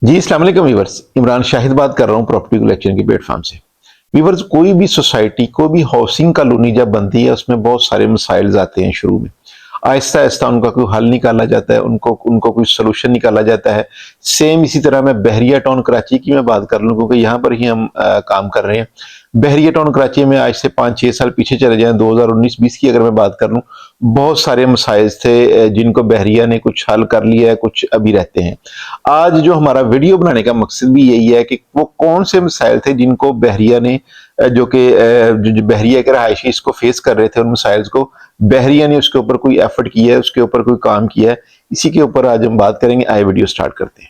जी अस्सलाम वालेकुम व्यूअर्स, इमरान शाहिद बात कर रहा हूँ प्रॉपर्टी कलेक्शन के प्लेटफॉर्म से। व्यूअर्स, कोई भी सोसाइटी, कोई भी हाउसिंग कॉलोनी जब बनती है उसमें बहुत सारे मसाइल आते हैं शुरू में। आहिस्ता आहिस्ता उनका कोई हल निकाला जाता है, उनको उनको कोई सोल्यूशन निकाला जाता है। सेम इसी तरह मैं बहरिया टाउन कराची की मैं बात कर लूँ, क्योंकि यहाँ पर ही हम काम कर रहे हैं। बहरिया टाउन कराची में आज से 5-6 साल पीछे चले जाएं, 2019-20 की अगर मैं बात कर लूँ, बहुत सारे मसाइल थे जिनको बहरिया ने कुछ हल कर लिया है, कुछ अभी रहते हैं। आज जो हमारा वीडियो बनाने का मकसद भी यही है कि वो कौन से मसाइल थे जिनको बहरिया ने जो बहरिया के रहायशी इसको फेस कर रहे थे, उन मसाइल्स को बहरिया ने उसके ऊपर कोई एफर्ट किया है, उसके ऊपर कोई काम किया है। इसी के ऊपर आज हम बात करेंगे। आए वीडियो स्टार्ट करते हैं।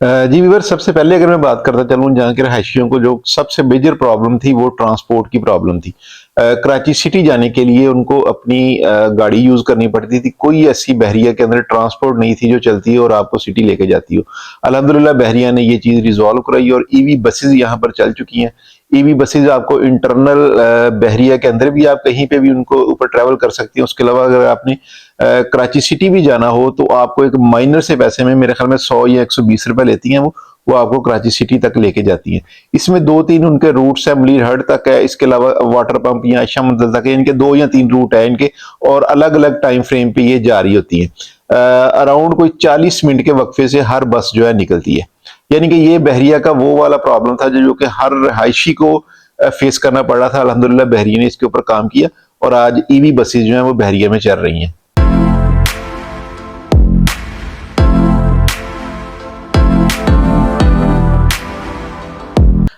जी व्यूअर, सबसे पहले अगर मैं बात करता चलूँ, जहाँ के रहायशियों को जो सबसे मेजर प्रॉब्लम थी वो ट्रांसपोर्ट की प्रॉब्लम थी। कराची सिटी जाने के लिए उनको अपनी गाड़ी यूज करनी पड़ती थी। कोई ऐसी बहरिया के अंदर ट्रांसपोर्ट नहीं थी जो चलती है और आपको सिटी लेके जाती हो। अल्हम्दुलिल्लाह बहरिया ने ये चीज रिजॉल्व कराई और ईवी बसेज यहाँ पर चल चुकी हैं। ईवी बसेज आपको इंटरनल बहरिया के अंदर भी आप कहीं पे भी उनको ऊपर ट्रैवल कर सकती हैं। उसके अलावा अगर आपने कराची सिटी भी जाना हो तो आपको एक माइनर से पैसे में, मेरे ख्याल में 100 या 120 रुपए लेती हैं वो आपको कराची सिटी तक लेके जाती हैं। इसमें 2-3 उनके रूट्स है, मलीर हट तक है, इसके अलावा वाटर पंप या आयशा मंजिल तक है। इनके 2 या 3 रूट है इनके, और अलग अलग टाइम फ्रेम पे ये जारी होती है। अराउंड कोई 40 मिनट के वक्फे से हर बस जो है निकलती है। यानी कि ये बहरिया का वो वाला प्रॉब्लम था जो कि हर रहायशी को फेस करना पड़ रहा था। अल्हम्दुलिल्लाह बहरिया ने इसके ऊपर काम किया और आज ईवी बसेज जो है वो बहरिया में चल रही हैं।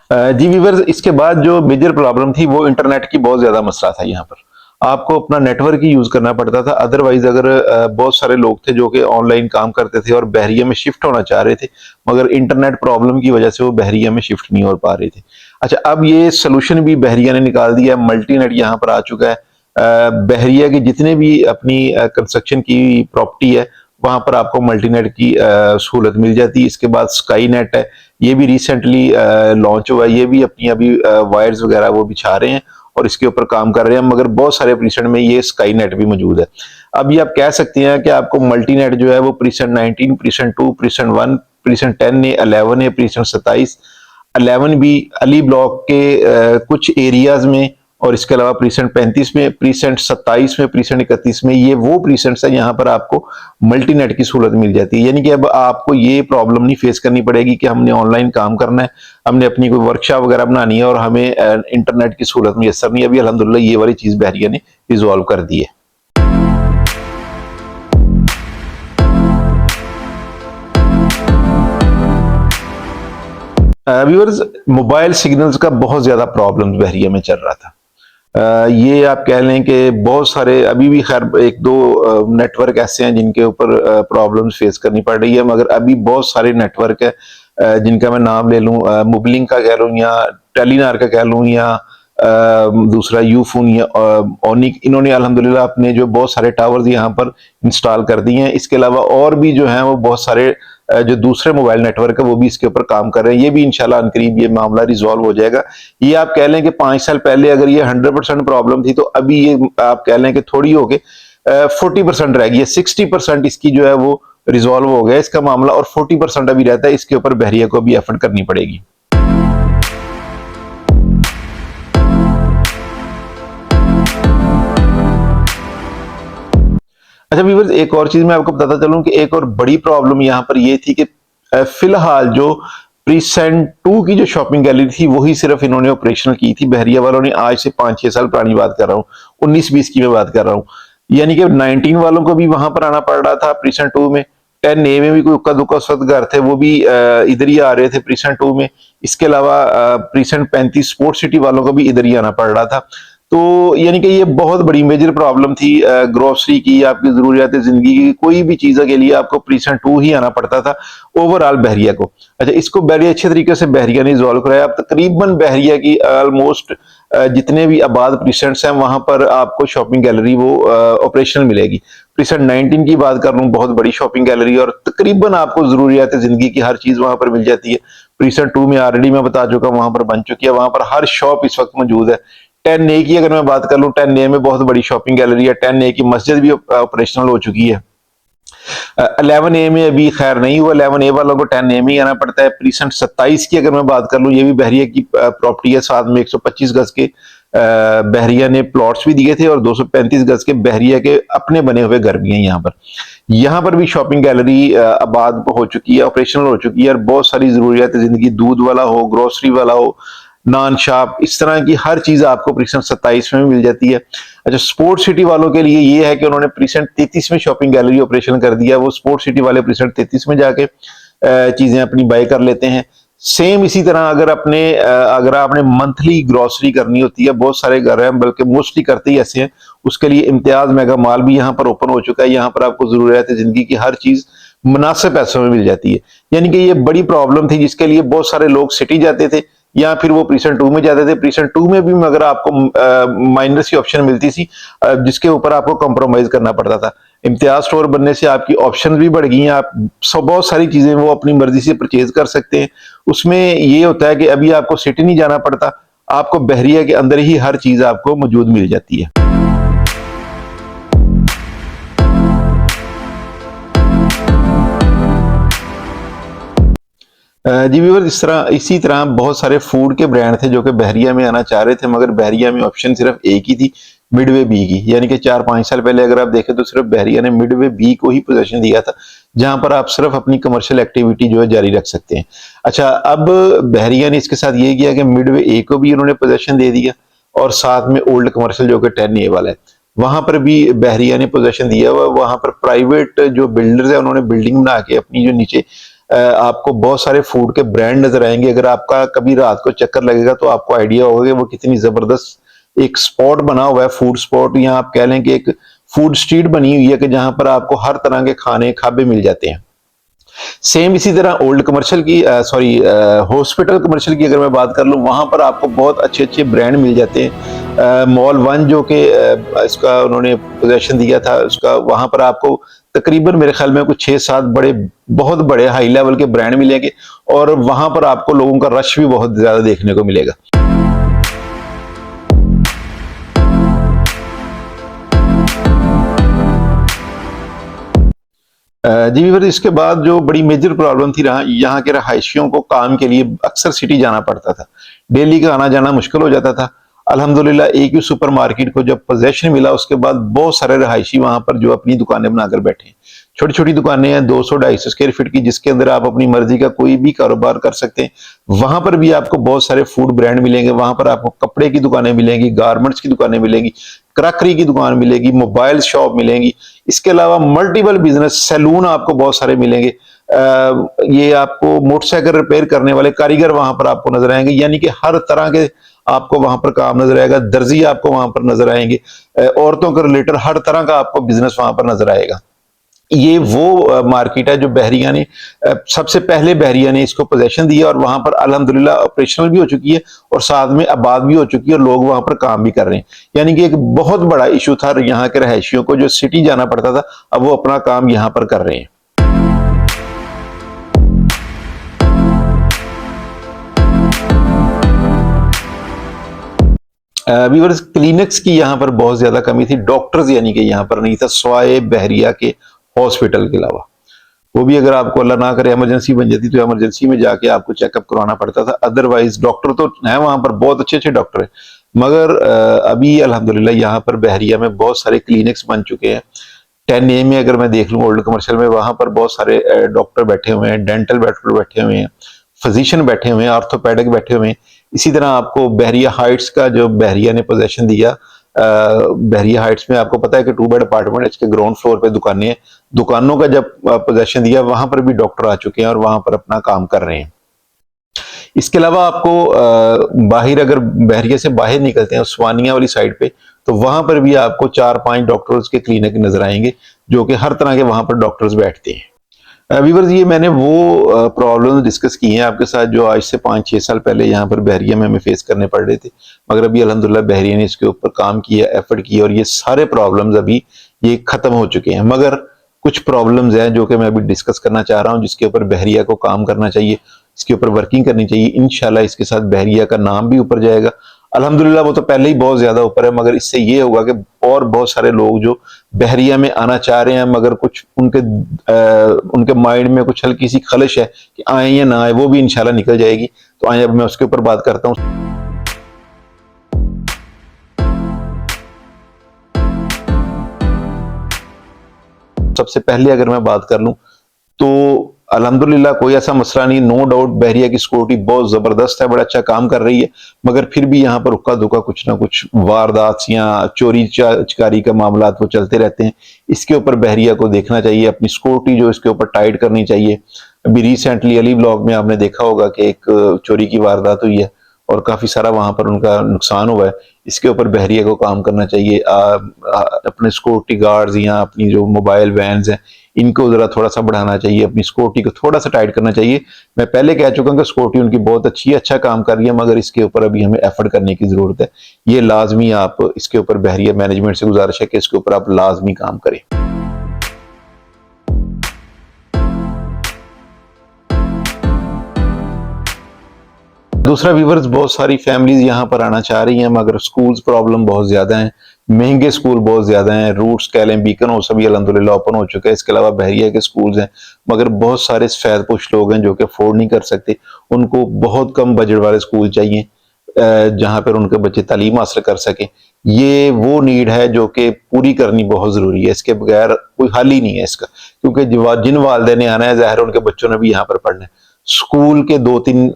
जी व्यूअर्स, इसके बाद जो मेजर प्रॉब्लम थी वो इंटरनेट की बहुत ज्यादा मसला था। यहाँ पर आपको अपना नेटवर्क ही यूज करना पड़ता था। अदरवाइज अगर बहुत सारे लोग थे जो कि ऑनलाइन काम करते थे और बहरिया में शिफ्ट होना चाह रहे थे, मगर इंटरनेट प्रॉब्लम की वजह से वो बहरिया में शिफ्ट नहीं हो पा रहे थे। अच्छा, अब ये सोल्यूशन भी बहरिया ने निकाल दिया है। मल्टीनेट यहाँ पर आ चुका है। बहरिया की जितने भी अपनी कंस्ट्रक्शन की प्रॉपर्टी है वहां पर आपको मल्टीनेट की सहूलत मिल जाती है। इसके बाद स्काई नेट है, ये भी रिसेंटली लॉन्च हुआ है। ये भी अपनी अभी वायर्स वगैरह वो बिछा रहे हैं और इसके ऊपर काम कर रहे हैं, मगर बहुत सारे प्रीसेंट में ये स्काई नेट भी मौजूद है। अभी आप कह सकते हैं कि आपको मल्टीनेट जो है वो प्रीसेंट 19, प्रीसेंट 2, प्रीसेंट 1, प्रीसेंट 10 है, 11 है, प्रीसेंट 27, 11 भी अली ब्लॉक के कुछ एरियाज में, और इसके अलावा प्रीसेंट 35 में, प्रीसेंट 27 में, प्रीसेंट 31 में, ये वो प्रीसेंट्स है यहाँ पर आपको मल्टीनेट की सहूलत मिल जाती है। यानी कि अब आपको ये प्रॉब्लम नहीं फेस करनी पड़ेगी कि हमने ऑनलाइन काम करना है, हमने अपनी कोई वर्कशॉप वगैरह बनानी है और हमें इंटरनेट की सहूलत मुयसर नहीं है। अभी अल्हम्दुलिल्लाह ये वाली चीज बहरिया ने रिजॉल्व कर दी है। व्यूअर्स, मोबाइल सिग्नल्स का बहुत ज्यादा प्रॉब्लम बहरिया में चल रहा था। ये आप कह लें कि बहुत सारे, अभी भी खैर 1-2 नेटवर्क ऐसे हैं जिनके ऊपर प्रॉब्लम्स फेस करनी पड़ रही है, मगर अभी बहुत सारे नेटवर्क है जिनका मैं नाम ले लूं, मुबलिंग का कह लूं या टेलीनार का कह लूं या दूसरा यूफोन या ओनिक, इन्होंने अल्हम्दुलिल्लाह अपने जो बहुत सारे टावर्स यहाँ पर इंस्टॉल कर दिए हैं। इसके अलावा और भी जो हैं वो बहुत सारे जो दूसरे मोबाइल नेटवर्क है वो भी इसके ऊपर काम कर रहे हैं। ये भी इंशाल्लाह अनकरीब ये मामला रिजॉल्व हो जाएगा। ये आप कह लें कि 5 साल पहले अगर ये 100% प्रॉब्लम थी, तो अभी ये आप कह लें कि थोड़ी हो के 40% रह गई है। 60% इसकी जो है वो रिजॉल्व हो गया इसका मामला, और 40% अभी रहता है। इसके ऊपर बहरिया को भी एफर्ट करनी पड़ेगी। अच्छा व्यूअर्स, एक और चीज मैं आपको बताता चलूं कि एक और बड़ी प्रॉब्लम यहाँ पर ये थी कि फिलहाल जो प्रीसेंट 2 की जो शॉपिंग गैलरी थी वही सिर्फ इन्होंने ऑपरेशनल की थी बहरिया वालों ने। आज से 5-6 साल पुरानी बात कर रहा हूँ, 19-20 की मैं बात कर रहा हूँ। यानी कि 19 वालों को भी वहां पर आना पड़ रहा था प्रीसेंट 2 में। 10A में भी कोई उक्का दुक्का उस वक्त घर थे, वो भी इधर ही आ रहे थे प्रीसेंट 2 में। इसके अलावा प्रीसेंट 35 स्पोर्ट सिटी वालों को भी इधर ही आना पड़ रहा था। तो यानी कि ये बहुत बड़ी मेजर प्रॉब्लम थी ग्रोसरी की, आपकी जरूरियात जिंदगी की, कोई भी चीज के लिए आपको प्रीसेंट 2 ही आना पड़ता था ओवरऑल बहरिया को। अच्छा, इसको बड़े अच्छे तरीके से बहरिया ने रिजॉल्व कराया। अब तकरीबन बहरिया की ऑलमोस्ट जितने भी आबाद प्रीसेंट्स हैं वहां पर आपको शॉपिंग गैलरी वो ऑपरेशनल मिलेगी। प्रीसेंट 19 की बात कर लूँ, बहुत बड़ी शॉपिंग गैलरी और तकरीबन आपको ज़रूरियात ज़िंदगी की हर चीज़ वहाँ पर मिल जाती है। प्रीसेंट 2 में ऑलरेडी मैं बता चुका हूँ, वहाँ पर बन चुकी है, वहाँ पर हर शॉप इस वक्त मौजूद है। 10A की अगर मैं बात कर लूँ, 10A में बहुत बड़ी शॉपिंग गैलरी है, 10A की मस्जिद भी ऑपरेशनल हो चुकी है। 11A में अभी खैर नहीं हुआ, 11A वालों को 10A में ही आना पड़ता है। प्रीसेंट 27 की अगर मैं बात कर लूँ, ये भी बहरिया की प्रॉपर्टी है, साथ में 125 गज के बहरिया ने प्लॉट्स भी दिए थे और 235 गज के बहरिया के अपने बने हुए घर भी हैं यहाँ पर। यहाँ पर भी शॉपिंग गैलरी आबाद हो चुकी है, ऑपरेशनल हो चुकी है और बहुत सारी जरूरियात जिंदगी, दूध वाला हो, ग्रोसरी वाला हो, नॉन शॉप, इस तरह की हर चीज आपको प्रीसेंट 27 में मिल जाती है। अच्छा, स्पोर्ट सिटी वालों के लिए ये है कि उन्होंने प्रीसेंट 33 में शॉपिंग गैलरी ऑपरेशन कर दिया, वो स्पोर्ट सिटी वाले प्रीसेंट 33 में जाके चीजें अपनी बाय कर लेते हैं। सेम इसी तरह अगर आपने मंथली ग्रोसरी करनी होती है, बहुत सारे घर हैं बल्कि मोस्टली करते ही ऐसे हैं, उसके लिए इम्तियाज मेगा मॉल भी यहाँ पर ओपन हो चुका है। यहाँ पर आपको जरूरत है जिंदगी की हर चीज मुनासिब पैसों में मिल जाती है। यानी कि ये बड़ी प्रॉब्लम थी जिसके लिए बहुत सारे लोग सिटी जाते थे या फिर वो प्रीसेंट 2 में जाते थे। प्रीसेंट 2 में भी अगर आपको माइनर की ऑप्शन मिलती थी जिसके ऊपर आपको कॉम्प्रोमाइज करना पड़ता था। इम्तियाज स्टोर बनने से आपकी ऑप्शन भी बढ़ गई हैं, आप बहुत सारी चीजें वो अपनी मर्जी से परचेज कर सकते हैं। उसमें ये होता है कि अभी आपको सिटी नहीं जाना पड़ता, आपको बहरिया के अंदर ही हर चीज आपको मौजूद मिल जाती है। जी व्यूअर, इसी तरह बहुत सारे फूड के ब्रांड थे जो कि बहरिया में आना चाह रहे थे, मगर बहरिया में ऑप्शन सिर्फ एक ही थी, मिडवे बी की। यानी कि 4-5 साल पहले अगर आप देखें तो सिर्फ बहरिया ने मिडवे बी को ही पोजीशन दिया था, जहां पर आप सिर्फ अपनी कमर्शियल एक्टिविटी जो है जारी रख सकते हैं। अच्छा, अब बहरिया ने इसके साथ ये किया कि मिडवे ए को भी उन्होंने पोजीशन दे दिया और साथ में ओल्ड कमर्शियल जो कि 10A वाला है, वहां पर भी बहरिया ने पोजीशन दिया हुआ। वहां पर प्राइवेट जो बिल्डर्स है उन्होंने बिल्डिंग बना के अपनी जो नीचे आपको बहुत सारे फूड के ब्रांड नजर आएंगे। अगर आपका कभी रात को चक्कर लगेगा तो आपको आइडिया होगा कि वो कितनी जबरदस्त एक स्पॉट बना हुआ है, फूड स्पॉट, या आप कह लें कि एक फूड स्ट्रीट बनी हुई है कि जहां पर आपको हर तरह के खाने खाबे मिल जाते हैं। सेम इसी तरह ओल्ड कमर्शियल की हॉस्पिटल कमर्शियल की अगर मैं बात कर लूँ, वहां पर आपको बहुत अच्छे अच्छे ब्रांड मिल जाते हैं। मॉल 1 जो कि इसका उन्होंने पोजीशन दिया था, उसका वहां पर आपको तकरीबन मेरे ख्याल में कुछ 6-7 बहुत बड़े हाई लेवल के ब्रांड मिलेंगे और वहां पर आपको लोगों का रश भी बहुत ज्यादा देखने को मिलेगा। जी वीवर, इसके बाद जो बड़ी मेजर प्रॉब्लम थी यहाँ के रहायशियों को काम के लिए अक्सर सिटी जाना पड़ता था, डेली का आना जाना मुश्किल हो जाता था। अल्हम्दुलिल्लाह AQ सुपर मार्केट को जब पोजेशन मिला उसके बाद बहुत सारे रहायशी वहां पर जो अपनी दुकानें बनाकर बैठे हैं। छोटी छोटी दुकानें हैं 200-250 स्क्वायर फीट की, जिसके अंदर आप अपनी मर्जी का कोई भी कारोबार कर सकते हैं। वहां पर भी आपको बहुत सारे फूड ब्रांड मिलेंगे, वहां पर आपको कपड़े की दुकानें मिलेंगी, गारमेंट्स की दुकानें मिलेंगी, क्रॉकरी की दुकान मिलेगी, मोबाइल शॉप मिलेंगी। इसके अलावा मल्टीपल बिजनेस, सैलून आपको बहुत सारे मिलेंगे। ये आपको मोटरसाइकिल रिपेयर करने वाले कारीगर वहां पर आपको नजर आएंगे, यानी कि हर तरह के आपको वहां पर काम नजर आएगा। दर्जी आपको वहां पर नजर आएंगे, औरतों के रिलेटेड हर तरह का आपको बिजनेस वहां पर नजर आएगा। ये वो मार्केट है जो बहरिया ने सबसे पहले बहरिया ने इसको पोजीशन दिया और वहां पर अल्हम्दुलिल्लाह ऑपरेशनल भी हो चुकी है और साथ में आबाद भी हो चुकी है और लोग वहां पर काम भी कर रहे हैं। यानी कि एक बहुत बड़ा इशू था यहाँ के रहायशियों को, जो सिटी जाना पड़ता था, अब वो अपना काम यहाँ पर कर रहे हैं। व्यूअर्स, क्लिनिक्स की यहाँ पर बहुत ज्यादा कमी थी, डॉक्टर्स यानी कि यहाँ पर नहीं था स्वाए बहरिया के हॉस्पिटल के अलावा। वो भी अगर आपको अल्लाह ना करे इमरजेंसी बन जाती तो इमरजेंसी में जाके आपको चेकअप करवाना पड़ता था। अदरवाइज डॉक्टर तो है वहां पर, बहुत अच्छे अच्छे डॉक्टर है, मगर अभी अल्हम्दुलिल्लाह यहाँ पर बहरिया में बहुत सारे क्लिनिक्स बन चुके हैं। 10A में अगर मैं देख लूँ ओल्ड कमर्शियल में, वहां पर बहुत सारे डॉक्टर बैठे हुए हैं, डेंटल डॉक्टर बैठे हुए हैं, फिजिशियन बैठे हुए हैं, ऑर्थोपेडिक बैठे हुए हैं। इसी तरह आपको बहरिया हाइट्स का जो बहरिया ने पोजीशन दिया, बहरिया हाइट्स में आपको पता है कि 2 बेड अपार्टमेंट, इसके ग्राउंड फ्लोर पे दुकानें हैं। दुकानों का जब पोजीशन दिया वहां पर भी डॉक्टर आ चुके हैं और वहां पर अपना काम कर रहे हैं। इसके अलावा आपको बाहर अगर बहरिया से बाहर निकलते हैं उस्मानिया वाली साइड पे, तो वहां पर भी आपको 4-5 डॉक्टर्स के क्लिनिक नजर आएंगे जो कि हर तरह के वहां पर डॉक्टर्स बैठते हैं। व्यूअर्स, ये मैंने वो प्रॉब्लम डिस्कस की हैं आपके साथ जो आज से 5-6 साल पहले यहाँ पर बहरिया में हमें फेस करने पड़ रहे थे, मगर अभी अल्हम्दुलिल्लाह बहरिया ने इसके ऊपर काम किया, एफर्ट किया और ये सारे प्रॉब्लम्स अभी ये खत्म हो चुके हैं। मगर कुछ प्रॉब्लम्स हैं जो कि मैं अभी डिस्कस करना चाह रहा हूं, जिसके ऊपर बहरिया को काम करना चाहिए, इसके ऊपर वर्किंग करनी चाहिए। इंशाल्लाह इसके साथ बहरिया का नाम भी ऊपर जाएगा। अल्हम्दुलिल्लाह वो तो पहले ही बहुत ज्यादा ऊपर है, मगर इससे ये होगा कि और बहुत सारे लोग जो बहरिया में आना चाह रहे हैं मगर कुछ उनके माइंड में कुछ हल्की सी खलिश है कि आए या ना आए, वो भी इंशाल्लाह निकल जाएगी। तो आए अब मैं उसके ऊपर बात करता हूँ। सबसे पहले अगर मैं बात कर लूं तो अल्हम्दुलिल्लाह कोई ऐसा मसला नहीं, नो डाउट बहरिया की सिक्योरिटी बहुत जबरदस्त है, बड़ा अच्छा काम कर रही है। मगर फिर भी यहाँ पर उक्का दुक्का कुछ ना कुछ वारदात या चोरी चकारी का मामला वो चलते रहते हैं। इसके ऊपर बहरिया को देखना चाहिए, अपनी सिक्योरिटी जो इसके ऊपर टाइट करनी चाहिए। अभी रिसेंटली अली ब्लॉक में आपने देखा होगा कि एक चोरी की वारदात हुई है और काफी सारा वहां पर उनका नुकसान हुआ है। इसके ऊपर बहरिया को काम करना चाहिए। अपने सिक्योरिटी गार्ड्स या अपनी जो मोबाइल वैन्स हैं इनको जरा थोड़ा सा बढ़ाना चाहिए, अपनी सिक्योरिटी को थोड़ा सा टाइट करना चाहिए। मैं पहले कह चुका हूं कि सिक्योरिटी उनकी बहुत अच्छी है, अच्छा काम कर रही है, मगर इसके ऊपर अभी हमें एफर्ट करने की जरूरत है। ये लाजमी आप इसके ऊपर बहरिया मैनेजमेंट से गुजारिश है कि इसके ऊपर आप लाजमी काम करें। दूसरा व्यूवर्स, बहुत सारी फैमिलीज यहाँ पर आना चाह रही हैं मगर स्कूल्स प्रॉब्लम बहुत ज्यादा है, महंगे स्कूल बहुत ज्यादा हैं। रूट्स कह लें, बीकन हो, सभी अल्हम्दुलिल्लाह ओपन हो चुका है। इसके अलावा बहरिया के स्कूल्स हैं मगर बहुत सारे सफेदपोश लोग हैं जो कि अफोर्ड नहीं कर सकते। उनको बहुत कम बजट वाले स्कूल चाहिए जहां पर उनके बच्चे तालीम हासिल कर सके। ये वो नीड है जो कि पूरी करनी बहुत जरूरी है, इसके बगैर कोई हल ही नहीं है इसका। क्योंकि जिन वालिदैन ने आना है जाहिर उनके बच्चों ने भी यहाँ पर पढ़ना है। स्कूल के 2-3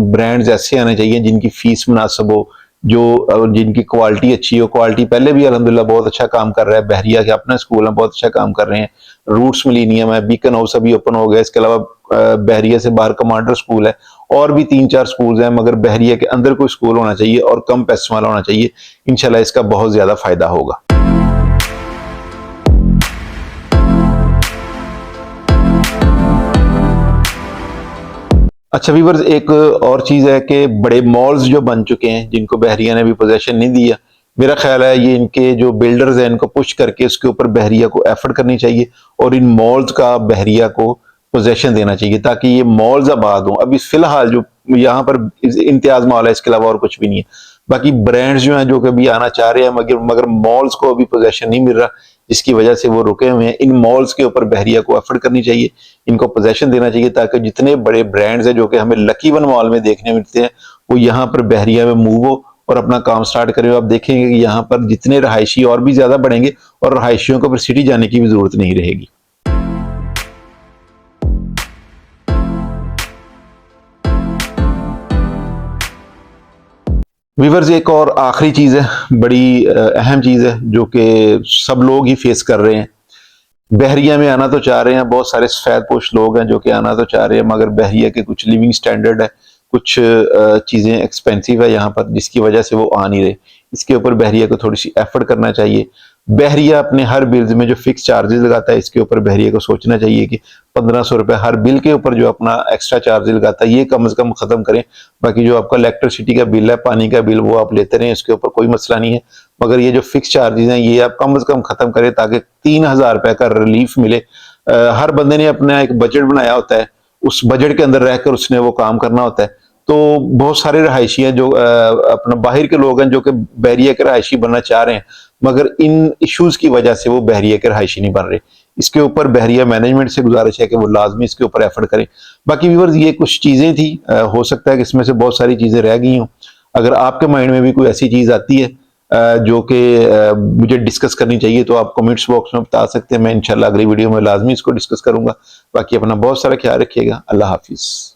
ब्रांड्स ऐसे आने चाहिए जिनकी फीस मुनासिब हो, जो जिनकी क्वालिटी अच्छी हो। क्वालिटी पहले भी अल्हम्दुलिल्लाह बहुत अच्छा काम कर रहा है, बहरिया के अपना स्कूल है बहुत अच्छा काम कर रहे हैं। रूट्स मिलीनियम है, बीकन हाउस अभी ओपन हो गया। इसके अलावा बहरिया से बाहर कमांडर स्कूल है और भी 3-4 स्कूल हैं, मगर बहरिया के अंदर कोई स्कूल होना चाहिए और कम पैसे वाला होना चाहिए। इंशाल्लाह इसका बहुत ज्यादा फायदा होगा। अच्छा व्यूअर्स, एक और चीज है कि बड़े मॉल्स जो बन चुके हैं जिनको बहरिया ने भी पोजेशन नहीं दिया, मेरा ख्याल है ये इनके जो बिल्डर्स हैं इनको पुश करके इसके ऊपर बहरिया को एफर्ट करनी चाहिए और इन मॉल्स का बहरिया को पोजेशन देना चाहिए ताकि ये मॉल्स आबाद हों। अभी फिलहाल जो यहाँ पर इम्तियाज मॉल है, इसके अलावा और कुछ भी नहीं है। बाकी ब्रांड्स जो हैं जो कि अभी आना चाह रहे हैं मगर मॉल्स को अभी पोजेशन नहीं मिल रहा, जिसकी वजह से वो रुके हुए हैं। इन मॉल्स के ऊपर बहरिया को एफर्ट करनी चाहिए, इनको पोजेशन देना चाहिए ताकि जितने बड़े ब्रांड्स हैं जो कि हमें लकी वन मॉल में देखने मिलते हैं वो यहाँ पर बहरिया में मूव हो और अपना काम स्टार्ट करें। आप देखेंगे कि यहाँ पर जितने रहायशी और भी ज्यादा बढ़ेंगे और रहायशियों को फिर सिटी जाने की भी जरूरत नहीं रहेगी। व्यूअर्स, एक और आखिरी चीज है, बड़ी अहम चीज है जो कि सब लोग ही फेस कर रहे हैं। बहरिया में आना तो चाह रहे हैं, बहुत सारे सफेदपोश लोग हैं जो कि आना तो चाह रहे हैं मगर बहरिया के कुछ लिविंग स्टैंडर्ड है, कुछ चीजें एक्सपेंसिव है यहाँ पर, जिसकी वजह से वो आ नहीं रहे। इसके ऊपर बहरिया को थोड़ी सी एफर्ट करना चाहिए। बहरिया अपने हर बिल्स में जो फिक्स चार्जेस लगाता है इसके ऊपर बहरिया को सोचना चाहिए कि 1500 रुपए हर बिल के ऊपर जो अपना एक्स्ट्रा चार्ज लगाता है ये कम से कम खत्म करें। बाकी जो आपका इलेक्ट्रिसिटी का बिल है, पानी का बिल, वो आप लेते रहें, इसके ऊपर कोई मसला नहीं है। मगर ये जो फिक्स चार्जेस हैं ये आप कम से कम खत्म करें ताकि 3000 रुपए का रिलीफ मिले। हर बंदे ने अपना एक बजट बनाया होता है, उस बजट के अंदर रहकर उसने वो काम करना होता है। तो बहुत सारे रहायशी हैं जो अपना बाहर के लोग हैं जो कि बहरिया के रहायशी बनना चाह रहे हैं मगर इन इश्यूज की वजह से वो बहरिया के रहायशी नहीं बन रहे। इसके ऊपर बहरिया मैनेजमेंट से गुजारिश है कि वो लाजमी इसके ऊपर एफर्ट करें। बाकी व्यूअर्स, ये कुछ चीजें थी, हो सकता है कि इसमें से बहुत सारी चीजें रह गई हों। अगर आपके माइंड में भी कोई ऐसी चीज आती है जो कि मुझे डिस्कस करनी चाहिए तो आप कमेंट्स बॉक्स में बता सकते हैं। मैं इंशाल्लाह अगली वीडियो में लाजमी इसको डिस्कस करूंगा। बाकी अपना बहुत सारा ख्याल रखिएगा। अल्लाह हाफिज।